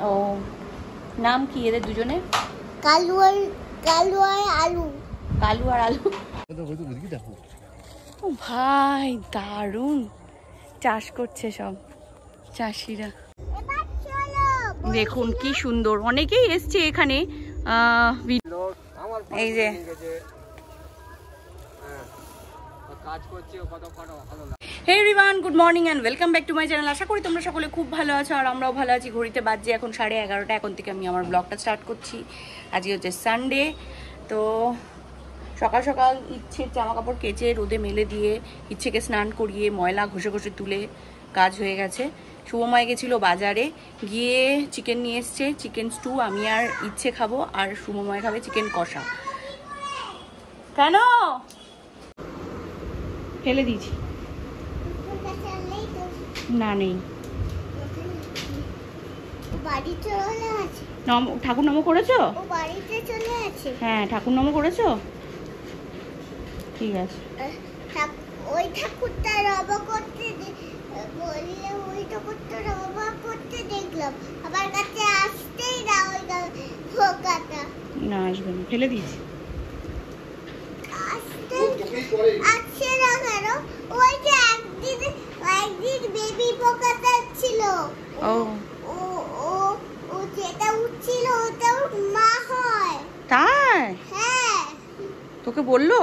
ও নাম কি এদের দুজনে? কালু আর আলু। কালু আর আলু। ও ভাই দারুণ চাষ করছে সব চাষিরা। দেখুন কি সুন্দর, অনেকেই এসছে এখানে। এই যে hey everyone, good morning and welcome back to my channel. আশা করি তোমরা সকলে খুব ভালো আছো আর আমরাও ভালো আছি। ঘড়িতে বাজছে এখন 11:30। এখন থেকে আমি আমার ব্লগটা স্টার্ট করছি। আজকে হচ্ছে সানডে। তো সকাল সকাল ইচ্ছের জামা কাপড় কেচে রোদে মেলে দিয়ে ইচ্ছেকে স্নান করিয়ে ময়লা ঘষে ঘষে তুলে কাজ হয়ে গেছে। শুভময় গেছিলো বাজারে, গিয়ে চিকেন নিয়ে এসছে, চিকেন স্টু। আমি আর ইচ্ছে খাবো আর শুভময় খাবে চিকেন কষা। কেন ফেলে দিয়েছি? না নেই। ঠাকুর নম করেছো? হ্যাঁ ঠাকুর নম করেছো, ঠিক আছে। ওই ঠাকুরটা রবা করতে বললে ওই ঠাকুরটা রবা করতে দেখলাম, আমার কাছে আসতেই না ওই ফোকাটা। না আসবে না, ফেলে দিয়েছি। আসছে না কেন? ওই যে একদিন বেবি ফোকাটা ছিল। ও ও ও যেটা উঠছিল ওটা মা হয়। তাই? হ্যাঁ। তোকে বললো?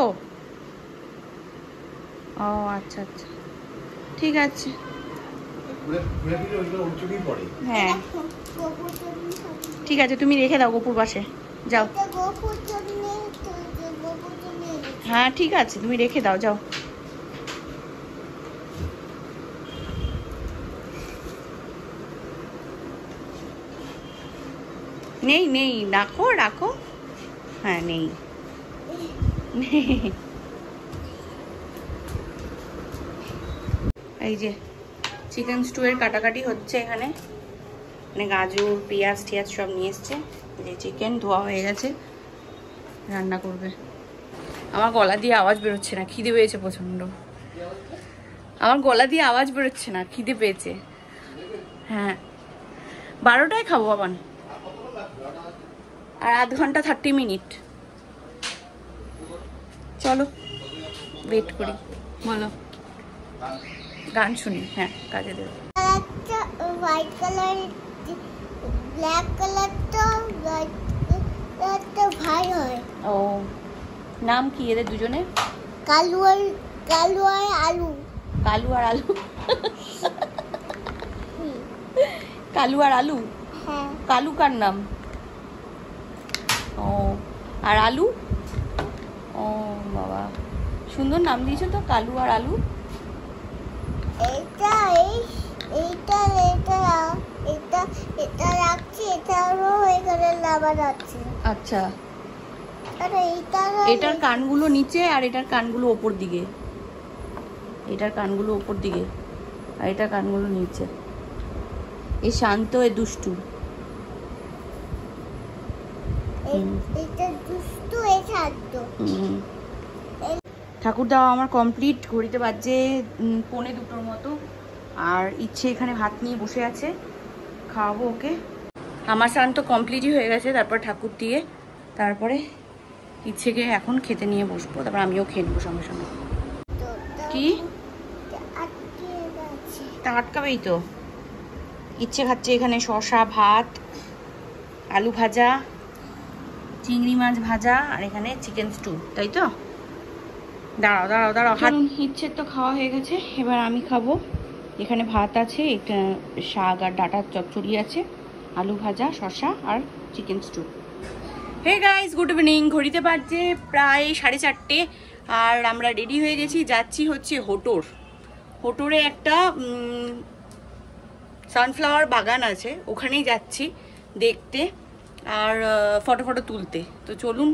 ও আচ্ছা আচ্ছা, ঠিক আছে। হ্যাঁ ঠিক আছে, তুমি রেখে দাও গোপুর পাশে, যাও। হ্যাঁ ঠিক আছে, তুমি রেখে দাও, যাও। নেই নেই, রাখো রাখো। হ্যাঁ নেই। এই যে চিকেন স্টু এর কাটাকাটি হচ্ছে এখানে, মানে গাজর পেঁয়াজ টিয়াজ সব নিয়ে এসছে। যে চিকেন ধোয়া হয়ে গেছে, রান্না করবে। আমার গলা দিয়ে আওয়াজ বেরোচ্ছে না, খিদে পেয়েছে প্রচন্ড। আমার গলা দিয়ে আওয়াজ বেরোচ্ছে না, খিদে পেয়েছে। হ্যাঁ 12টায় খাবো আবার, আর আধ ঘন্টা 30 মিনিট। চলো ওয়েট করি। বলো, গান শুনি। হ্যাঁ কাজে দেবো। হোয়াইট কালার ব্ল্যাক কালারটা ভাই হয়। ও নাম কি এদের দুজনে? কালু আর আলু। কালু আর আলু। কালু আর আলু। হ্যাঁ। কালু কার নাম? ও আর আলু? ও বাবা, সুন্দর নাম দিয়েছো তো, কালু আর আলু। এটা এইটা এটা এটা এটা রাখছি, এটারও এখানে লাভার আছে। আচ্ছা, আর এটার কানগুলো নিচে আর এটার কানগুলো ওপর দিকে। এটার কানগুলো ওপর দিকে আর এটার কানগুলো নিচে। এ শান্ত, এ দুষ্টু। এটা দুষ্টু, এ শান্ত। ঠাকুর দেওয়া আমার কমপ্লিট। ঘড়িতে বাজছে 1:45 মতো। আর ইচ্ছে এখানে ভাত নিয়ে বসে আছে, খাওয়াবো ওকে। আমার স্নান তো কমপ্লিটই হয়ে গেছে, তারপর ঠাকুর দিয়ে তারপরে ইচ্ছেকে এখন খেতে নিয়ে বসবো, তারপর আমিও খেয়ে নেবো সঙ্গে সঙ্গে। কি তা আটকাবেই তো। ইচ্ছে খাচ্ছে এখানে শসা ভাত, আলু ভাজা, চিংড়ি মাছ ভাজা আর এখানে চিকেন স্টু, তাই তো? দাঁড়াও দাঁড়াও দাঁড়াও, ইচ্ছের তো খাওয়া হয়ে গেছে, এবার আমি খাবো। এখানে ভাত আছে, একটা শাক আর ডাঁটার চচ্চড়ি আছে, আলু ভাজা, শসা আর chicken stew. Hey guys, good evening. ঘড়িতে বাজছে প্রায় 4:30 আর আমরা রেডি হয়ে গেছি, যাচ্ছি হচ্ছে হোটোরে একটা সানফ্লাওয়ার বাগান আছে, ওখানেই যাচ্ছি দেখতে আর ফটো তুলতে। তো চলুন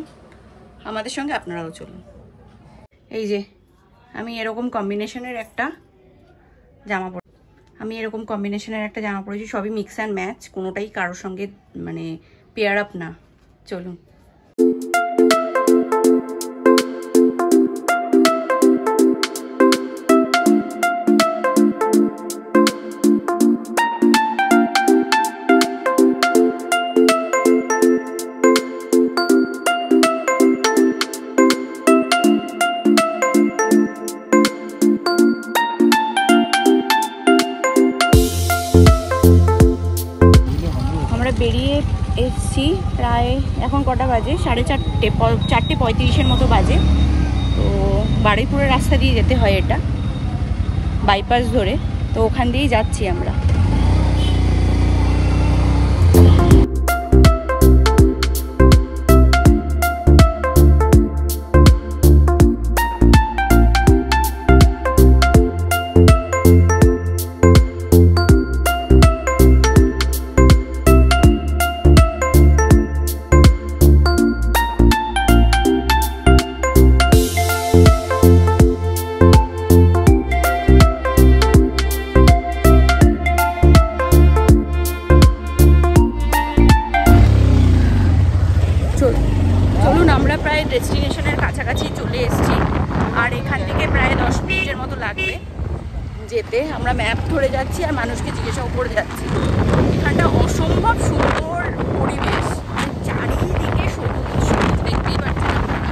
আমাদের সঙ্গে, আপনারাও চলুন। এই যে আমি এরকম কম্বিনেশনের একটা জামা পরেছি, সবই মিক্স অ্যান্ড ম্যাচ, কোনোটাই কারোর সঙ্গে মানে পেয়ার আপ না। চলুন। বেরিয়ে এসছি প্রায়, এখন কটা বাজে 4:30 মতো বাজে। তো বারুইপুরের রাস্তা দিয়ে যেতে হয়, এটা বাইপাস ধরে, তো ওখান দিয়েই যাচ্ছি আমরা। চলুন, আমরা প্রায় ডেস্টিনেশনের কাছাকাছি চলে এসেছি, আর এখান থেকে প্রায় 10 মিনিটের মতো লাগবে যেতে। আমরা ম্যাপ ধরে যাচ্ছি আর মানুষকে জিজ্ঞাসাও করে যাচ্ছি। এখানটা অসম্ভব সুন্দর পরিবেশ, চারিদিকে সবুজ সবুজ, দেখতেই পাচ্ছেন আপনারা।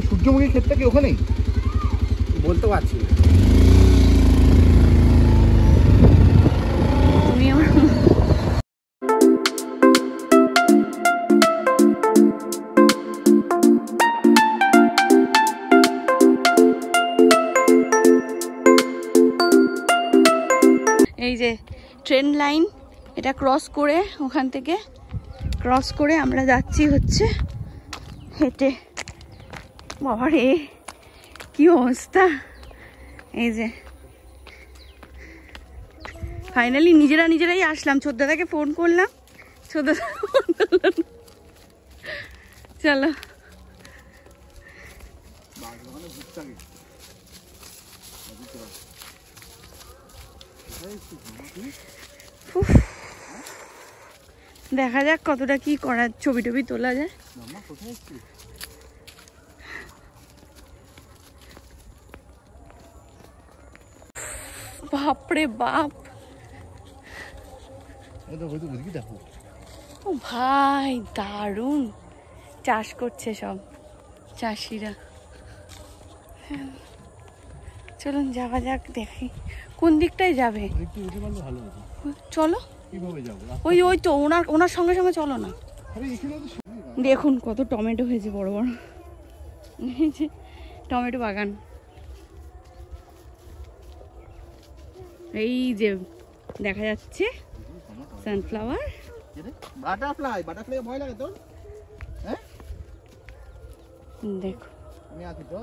সূর্যমুখী ক্ষেতটা কি ওখানেই? বলতে পারছি না। এই যে ট্রেন লাইন, এটা ক্রস করে, ওখান থেকে ক্রস করে আমরা যাচ্ছি হচ্ছে হেঁটে। বাবা রে, কি অবস্থা! এই যে ফাইনালি নিজেরাই আসলাম। ছোটদাদাকে ফোন করলাম, ছোটদাদা চলো। দেখা যাক কতটা কি করার, ছবি টবি তোলা যায়। বাপরে বাপ, ও ভাই দারুণ চাষ করছে সব চাষিরা। চলুন যাওয়া যাক, দেখি কোন দিকটায় যাবে। চলো, ওই তো ওনার সঙ্গে সঙ্গে চলো না। দেখুন কত টমেটো হয়েছে, বড় বড় টমেটো বাগান। এই যে দেখা যাচ্ছে সানফ্লাওয়ার। বাটারফ্লাই ভয় লাগে তোর? হ্যাঁ দেখো, আমি আছি তো।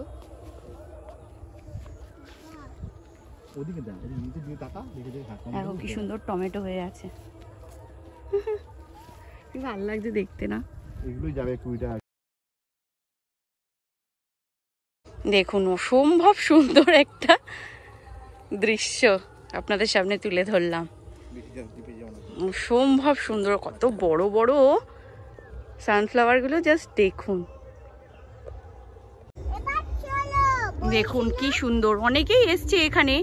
ওদিকে দাও, এই নিচে দিয়ে তাকা, দেখে দেখো কি সুন্দর টমেটো হয়ে আছে। কি ভালো লাগছে দেখতে না? এগুলোই যাবে 20 টাকা। দেখুন অসম্ভব সুন্দর একটা দৃশ্য আপনাদের সামনে তুলে ধরলাম। অসম্ভব সুন্দর, কত বড় বড় সানফ্লাওয়ার গুলো, জাস্ট দেখুন। দেখুন কি সুন্দর। অনেকেই এসছে এখানে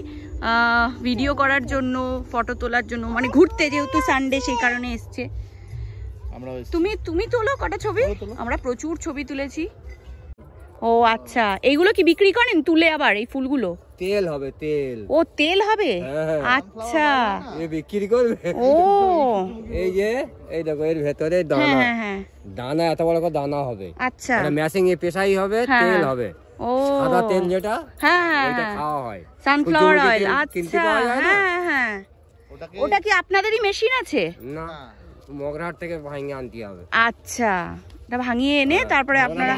ভিডিও করার জন্য, ফটো তোলার জন্য, মানে ঘুরতে, যেহেতু সানডে সেই কারণে এসছে। তুমি তোলো কটা ছবি, আমরা প্রচুর ছবি তুলেছি। ও আচ্ছা, এইগুলো কি বিক্রি করেন তুলে? আবার এই ফুলগুলো তেল হবে, তেল। ও তেল হবে, আচ্ছা বিক্রি করবে। ও এই যে এই দেখো, এর ভেতরে দানা, দানা এত বড় করে দানা হবে। আচ্ছা, মেশিং এ পেশাই হবে, তেল হবে। ও সাদা তেল যেটা, হ্যাঁ ওটা খাওয়া হয়, সানফ্লাওয়ার অয়েল। আচ্ছা, হ্যাঁ। ওটা কি আপনাদেরই মেশিন আছে? না, মগরাহাট থেকে ভাঙিয়ে আনতে হবে। আচ্ছা, এটা ভাঙিয়ে এনে তারপরে আপনারা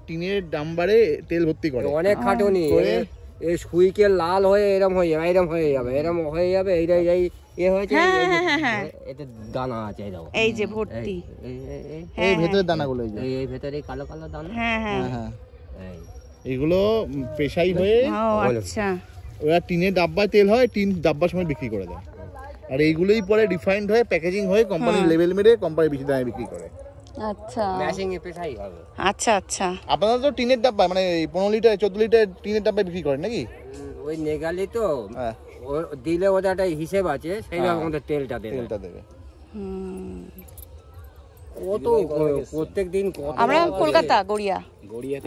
টিনের ডাম্বারে তেল ভর্তি করে। অনেক খাটুনি, এই সুইকে লাল হয়ে এরম হয়ে যাবে, এরম হয়ে যাবে, এরম হয়ে যাবে। এইটাই এ হয়েছে, এতে দানা আছে, এই যে ভর্তি, এই ভেতরে দানাগুলো, এই ভেতরে কালো কালো দানা। হ্যাঁ হ্যাঁ, এইগুলো পেশাই হয়ে, আচ্ছা, ওরা টিনের ডাব্বায় তেল হয়, টিন ডাব্বার সময় বিক্রি করে দেয়। আর এইগুলোই পরে রিফাইন্ড হয়ে প্যাকেজিং হয়ে কোম্পানির লেভেল মেরে কোম্পানি বেশি দামে বিক্রি করে। আচ্ছা ম্যাশিং এ পেশাই হবে। আচ্ছা আচ্ছা। আপনারা তো টিনের ডাব্বা মানে 15 লিটার 14 লিটার টিনের ডাব্বায় বিক্রি করেন নাকি? ওই নেগালি তো হ্যাঁ ও দিলে ওটা একটা হিসেব আছে, সেইভাবে আমাদের তেলটা দেবে। তেলটা দেবে। ও তো প্রত্যেক দিন কত আমরা কলকাতা গড়িয়া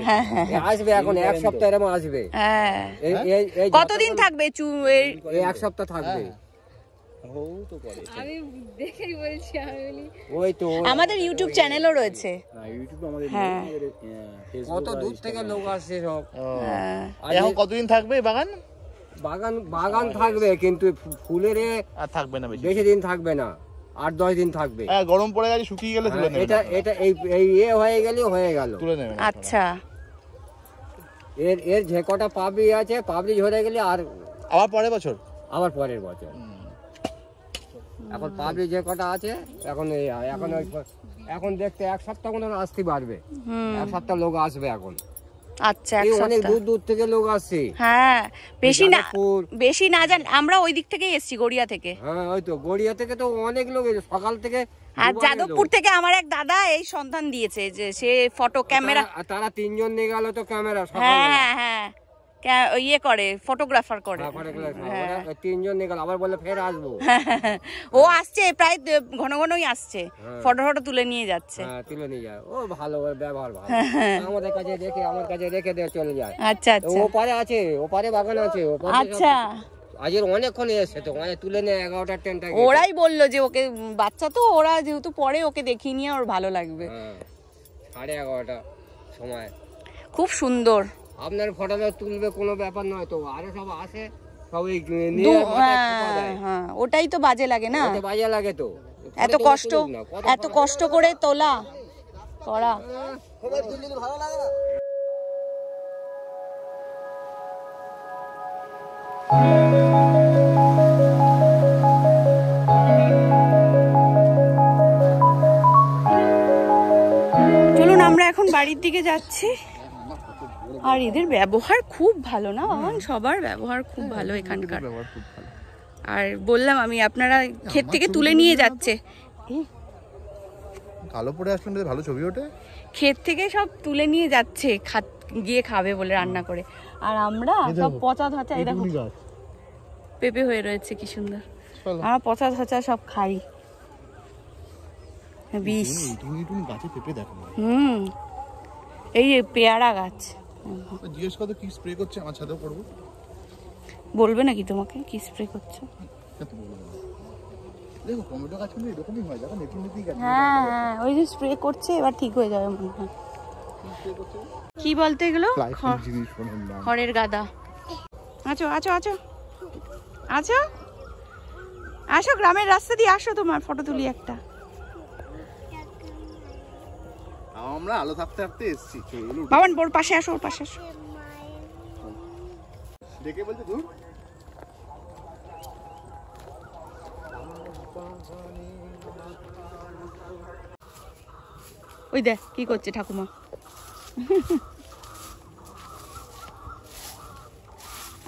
হ্যাঁ হ্যাঁ আসবে, এখন এক সপ্তাহ এরকম আসবে। হ্যাঁ কতদিন থাকবে এই এক সপ্তাহ থাকবে। আমি দেখেই বলছি, আমি বলি ওই তো আমাদের ইউটিউব চ্যানেলও রয়েছে। ইউটিউবে আমাদের হ্যাঁ কত দূর থেকে লোক আসছে সব। এখন কতদিন থাকবে বাগান? বাগান থাকবে, কিন্তু ফুলের আর থাকবে না বেশি দিন থাকবে না, 8-10 দিন থাকবে। গরম পড়ে গেছে, শুকিয়ে গেলে তুলে নেবে। এটা এই হয়ে গেলে হয়ে গেল, তুলে নেবে। আচ্ছা এর যে কটা পাবলি আছে, পাবলি ঝরে গেলে আর আবার পরের বছর। এখন পাবলি যে কটা আছে এখন দেখতে এক সপ্তাহ মতো আসতে পারবে। এক সপ্তাহ লোক আসবে এখন। আচ্ছা অনেক দূর দূর থেকে লোক আসছে। হ্যাঁ বেশি না জান, আমরা ওই দিক থেকেই এসেছি, গড়িয়া থেকে। হ্যাঁ ওই তো গড়িয়া থেকে তো অনেক লোক সকাল থেকে। আর যাদবপুর থেকে আমার এক দাদা এই সন্ধান দিয়েছে যে সে ফটো ক্যামেরা, তারা 3 জন নিয়ে গেল তো ক্যামেরা। হ্যাঁ হ্যাঁ ইয়ে করে, ফটোগ্রাফার করে। 3 জন নিয়ে গেল, আবার বলে ফের আসবো। ও আসছে, প্রায় ঘন ঘনই আসছে, ফটো তুলে নিয়ে যাচ্ছে। তুলে নিয়ে যায়, ও ভালো ব্যবহার ভালো। আমাদের কাছে রেখে, আমার কাছে রেখে দিয়ে চলে যায়। আচ্ছা আচ্ছা, ওপারে আছে, ওপারে বাগান আছে। আচ্ছা আজের অনেকক্ষণ এসছে তো, মানে তুলে নিয়ে 11টা 10টা। ওরাই বললো যে ওকে বাচ্চা তো, ওরা যেহেতু পরে ওকে দেখিয়ে নিয়ে ওর ভালো লাগবে। 11:30 সময় খুব সুন্দর। আপনার ফটোটা তুলবে কোনো ব্যাপার নয় তো, আরো সব আসে সবই। হ্যাঁ ওটাই তো বাজে লাগে না, বাজে লাগে তো, এত কষ্ট করে তোলা করা। ভালো লাগে না। চলুন আমরা এখন বাড়ির দিকে যাচ্ছি। আর এদের ব্যবহার খুব ভালো না বাবান, সবার ব্যবহার খুব ভালো এখানকার। আর বললাম আমি, আপনারা ক্ষেত থেকে তুলে নিয়ে যাচ্ছে। কালো পরে আসলে ভালো ছবি ওঠে। ক্ষেত থেকে সব তুলে নিয়ে যাচ্ছে, গিয়ে খাবে বলে রান্না করে। আর আমরা সব পচা ধচা, এই দেখো পেঁপে হয়ে রয়েছে কি সুন্দর। আমরা পচা ধচা সব খাই। বিষ। এই পেয়ারা গাছ। জিজ্ঞেস করো কি স্প্রে করছে, আমার ছাদেও করবো। বলবে নাকি তোমাকে কি স্প্রে করছো? দেখো টমেটো গাছ কিন্তু এরকমই হয়, দেখো নেতি গাছ। হ্যাঁ হ্যাঁ ওই যে স্প্রে করছে, এবার ঠিক হয়ে যাবে মনে হয়। কি বলতে এগুলো? খড়ের গাদা। আছো আছো আছো আছো আসো, গ্রামের রাস্তা দিয়ে আসো, তোমার ফটো তুলি একটা। আমরা আলো থাকতে থাকতে এসেছি। বাবান ওর পাশে আসো, ওর পাশে আসো। দেখে বলতে দূর। ওই দেখ কি করছে ঠাকুমা।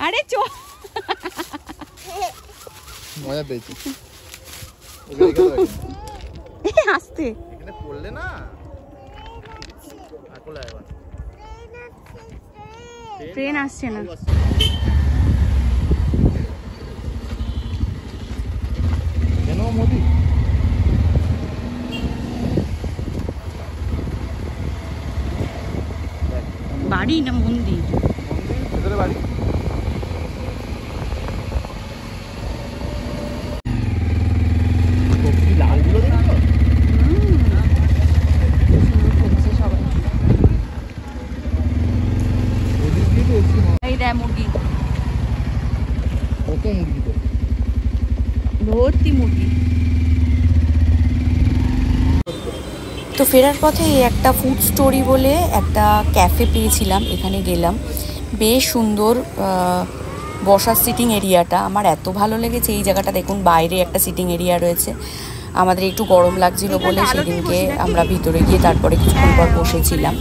আরে চো, মজা পেয়েছি। আসতে এখানে পড়লে না ট্রেন আসছে না। কেন মোদি? বাড়ি না মন্দির? ভেতরে বাড়ি। লালগুলো দেখো এই দেখ মুরগি, কত মুরগি তো, ভর্তি মুরগি। তো ফেরার পথে একটা ফুড স্টোরি বলে একটা ক্যাফে পেয়েছিলাম, এখানে গেলাম। বেশ সুন্দর বসার সিটিং এরিয়াটা, আমার এত ভালো লেগেছে। এই জায়গাটা দেখুন, বাইরে একটা সিটিং এরিয়া রয়েছে। আমাদের একটু গরম লাগছিল বলে সেদিনকে আমরা ভিতরে গিয়ে তারপরে কিছুক্ষণ পর বসেছিলাম।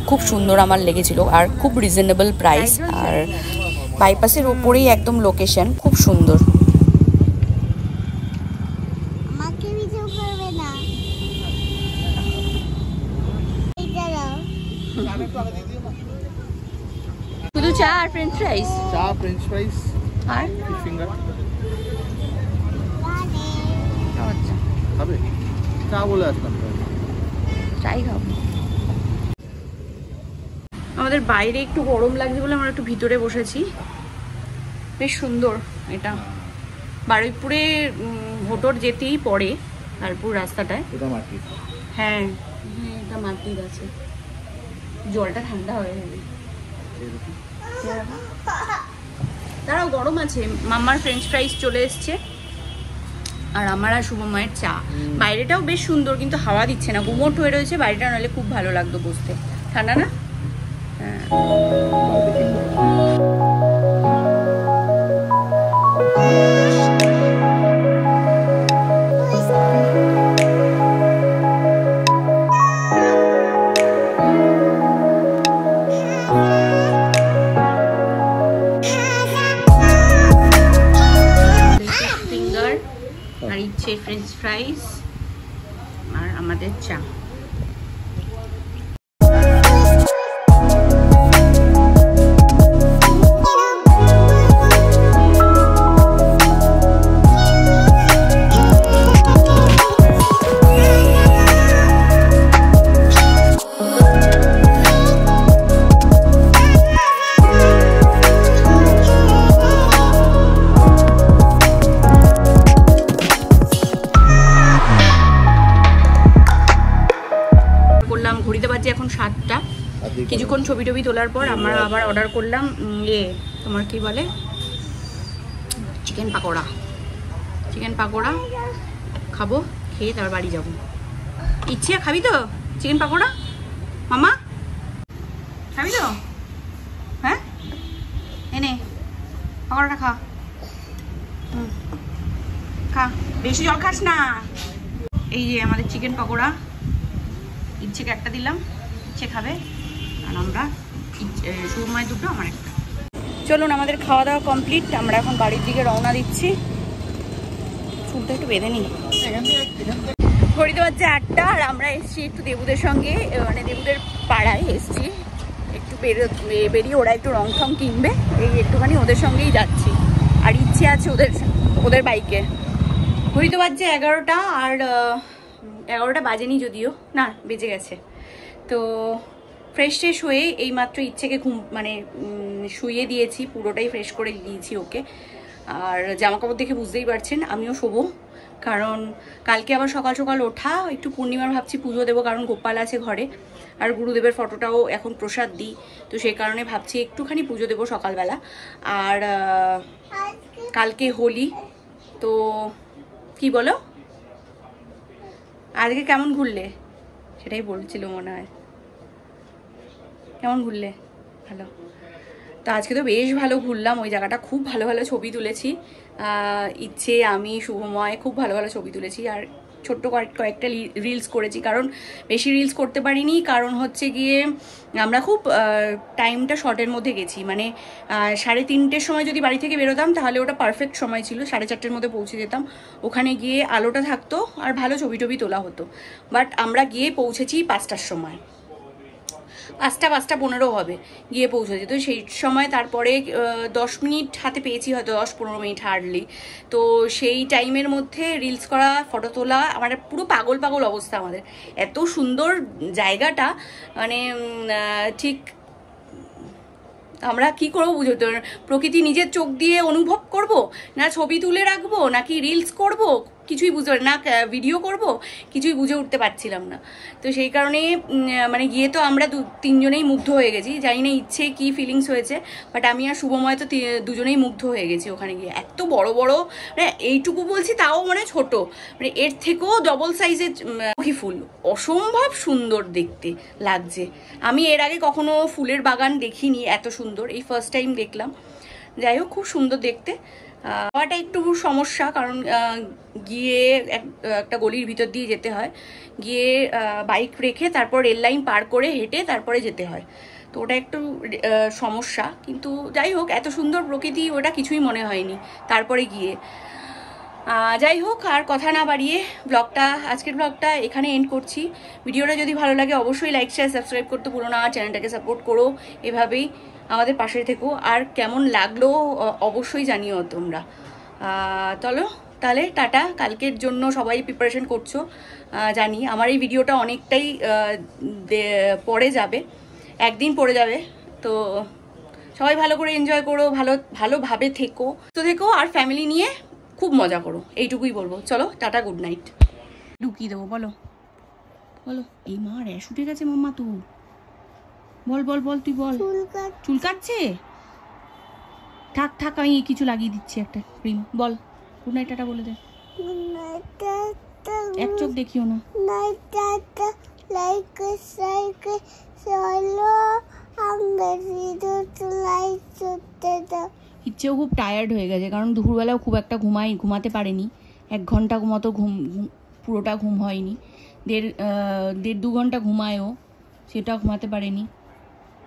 খুব সুন্দর আমার লেগেছিল, আর খুব রিজনেবল প্রাইস, আর বাইপাসের ওপরেই একদম লোকেশন, খুব সুন্দর। শুধু চা আর ফ্রেঞ্চ ফ্রাইস চা ফ্রেঞ্চ ফ্রাইস আর ফিশ ফিঙ্গার আচ্ছা খাবে চা বলে আসলাম চাই খাবো। আমাদের বাইরে একটু গরম লাগছে বলে আমরা একটু ভিতরে বসেছি। বেশ সুন্দর এটা, বারুইপুরে হোটর যেতেই পড়ে লালপুর রাস্তাটায়। এটা মাটি। হ্যাঁ হ্যাঁ এটা মাটির আছে, জলটা ঠান্ডা হয়ে যাবে। তারাও গরম আছে। মাম্মার ফ্রেঞ্চ ফ্রাইস চলে এসছে আর আমার আর শুভ মায়ের চা। বাইরেটাও বেশ সুন্দর কিন্তু হাওয়া দিচ্ছে না, গুমোট হয়ে রয়েছে বাইরেটা, নাহলে খুব ভালো লাগতো বসতে। ঠান্ডা না? হ্যাঁ। আর ইচ্ছে ফ্রেঞ্চ ফ্রাইস আর আমাদের চা। এখন 7টা, কিছুক্ষণ ছবি টবি তোলার পর আমরা আবার অর্ডার করলাম তোমার কি বলে চিকেন পাকোড়া। চিকেন পাকোড়া খাবো, খেয়ে তারপর বাড়ি যাবো। ইচ্ছে খাবি তো চিকেন পাকোড়া? মামা খাবি তো? হ্যাঁ এনে পাকোড়াটা খা, খা, বেশি জল খাস না। এই যে আমাদের চিকেন পাকোড়া, ইচ্ছেকে একটা দিলাম, ইচ্ছে খাবে আর আমরা সময় দুটো আমার একটা। চলুন আমাদের খাওয়া দাওয়া কমপ্লিট, আমরা এখন বাড়ির দিকে রওনা দিচ্ছি। চুলটা একটু বেঁধে নিই। ঘড়িতে বাজছে 8টা আর আমরা এসছি একটু দেবুদের সঙ্গে, মানে দেবুদের পাড়ায় এসছি একটু বেরিয়ে, ওরা একটু রং ঠং কিনবে, এই একটুখানি ওদের সঙ্গেই যাচ্ছি। আর ইচ্ছে আছে ওদের বাইকে। ঘড়িতে বাজছে 11টা আর 11টা বাজেনি যদিও, না বেজে গেছে। তো ফ্রেশ ট্রেশ হয়ে এইমাত্র ইচ্ছেকে শুইয়ে দিয়েছি, পুরোটাই ফ্রেশ করে দিয়েছি ওকে। আর জামাকাপড় দেখে বুঝতেই পারছেন আমিও শোবো, কারণ কালকে আবার সকাল সকাল ওঠা, একটু পূর্ণিমার ভাবছি পুজো দেবো, কারণ গোপাল আছে ঘরে আর গুরুদেবের ফটোটাও এখন প্রসাদ দিই, তো সেই কারণে ভাবছি একটুখানি পুজো দেবো সকালবেলা। আর কালকে হোলি, তো কি বলো আজকে কেমন ঘুরলে সেটাই বলছিল মনে হয়। কেমন ঘুরলে? ভালো। তো আজকে তো বেশ ভালো ঘুরলাম, ওই জায়গাটা খুব ভালো ভালো ছবি তুলেছি। ইচ্ছে, আমি, শুভময় খুব ভালো ভালো ছবি তুলেছি। আর ছোট্ট কয়েকটা রিলস করেছি, কারণ বেশি রিলস করতে পারিনি, কারণ হচ্ছে গিয়ে আমরা খুব টাইমটা শর্টের মধ্যে গেছি। মানে 3:30-র সময় যদি বাড়ি থেকে বেরোতাম তাহলে ওটা পারফেক্ট সময় ছিল, 4:30-র মধ্যে পৌঁছে যেতাম। ওখানে গিয়ে আলোটা থাকতো আর ভালো ছবি টবি তোলা হতো। বাট আমরা গিয়ে পৌঁছেছি 5টার সময়, 5:15 হবে গিয়ে পৌঁছেছি। তো সেই সময় তারপরে 10 মিনিট হাতে পেয়েছি, হয়তো 10-15 মিনিট হার্ডলি। তো সেই টাইমের মধ্যে রিলস করা, ফটো তোলা, আমার পুরো পাগল পাগল অবস্থা। আমাদের এত সুন্দর জায়গাটা, মানে ঠিক আমরা কি করবো বুঝতে, প্রকৃতি নিজের চোখ দিয়ে অনুভব করব, না ছবি তুলে রাখবো, নাকি রিলস করব, কিছুই বুঝতে পারি না, ভিডিও করব, কিছুই বুঝে উঠতে পারছিলাম না। তো সেই কারণে মানে গিয়ে তো আমরা 3জনেই মুগ্ধ হয়ে গেছি। জানি না ইচ্ছে কি ফিলিংস হয়েছে, বাট আমি আর শুভময় তো দুজনেই মুগ্ধ হয়ে গেছি ওখানে গিয়ে। এত বড় বড়, মানে এইটুকু বলছি তাও মানে ছোট, মানে এর থেকেও ডবল সাইজের ফুল, অসম্ভব সুন্দর দেখতে লাগছে। আমি এর আগে কখনো ফুলের বাগান দেখিনি এত সুন্দর, এই ফার্স্ট টাইম দেখলাম। যাই হোক, খুব সুন্দর দেখতে। হওয়াটা একটু সমস্যা, কারণ গিয়ে একটা গলির ভিতর দিয়ে যেতে হয়, গিয়ে বাইক রেখে তারপর রেল লাইন পার করে হেঁটে তারপরে যেতে হয়, তো ওটা একটু সমস্যা। কিন্তু যাই হোক, এত সুন্দর প্রকৃতি ওটা কিছুই মনে হয়নি তারপরে গিয়ে। যাই হোক, আর কথা না বাড়িয়ে আজকের ব্লগটা এখানে এন্ড করছি। ভিডিওটা যদি ভালো লাগে অবশ্যই লাইক শেয়ার সাবস্ক্রাইব করতে ভুলো না, চ্যানেলটাকে সাপোর্ট করো, এভাবেই আমাদের পাশে থেকো। আর কেমন লাগলো অবশ্যই জানিও তোমরা। চলো তাহলে টাটা। কালকের জন্য সবাই প্রিপারেশন করছো জানি। আমার এই ভিডিওটা অনেকটাই পরে যাবে, একদিন পরে যাবে। তো সবাই ভালো করে এনজয় করো, ভালোভাবে থেকো আর ফ্যামিলি নিয়ে খুব মজা করো, এইটুকুই বলবো। চলো টাটা, গুড নাইট। ঢুকিয়ে দেবো, বলো বলো। এই মা র্যাশ উঠে গেছে মাম্মা, তুই বল তুই বল। চুল কাটছে? থাক আমি কিছু লাগিয়ে দিচ্ছি, একটা ক্রিম। বল গুড নাইট, টাটা বলে দে। এক চোখ দেখিও না। ইচ্ছেও খুব টায়ার্ড হয়ে গেছে, কারণ দুপুরবেলাও খুব একটা ঘুমাতে পারেনি। 1 ঘন্টা মতো পুরোটা ঘুম হয়নি। 1.5-2 ঘন্টা ঘুমায়ও, সেটাও ঘুমাতে পারেনি।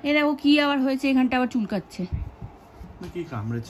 এরা ও কি আবার হয়েছে, এখানটা আবার চুলকাচ্ছে। কি কামড়েছে?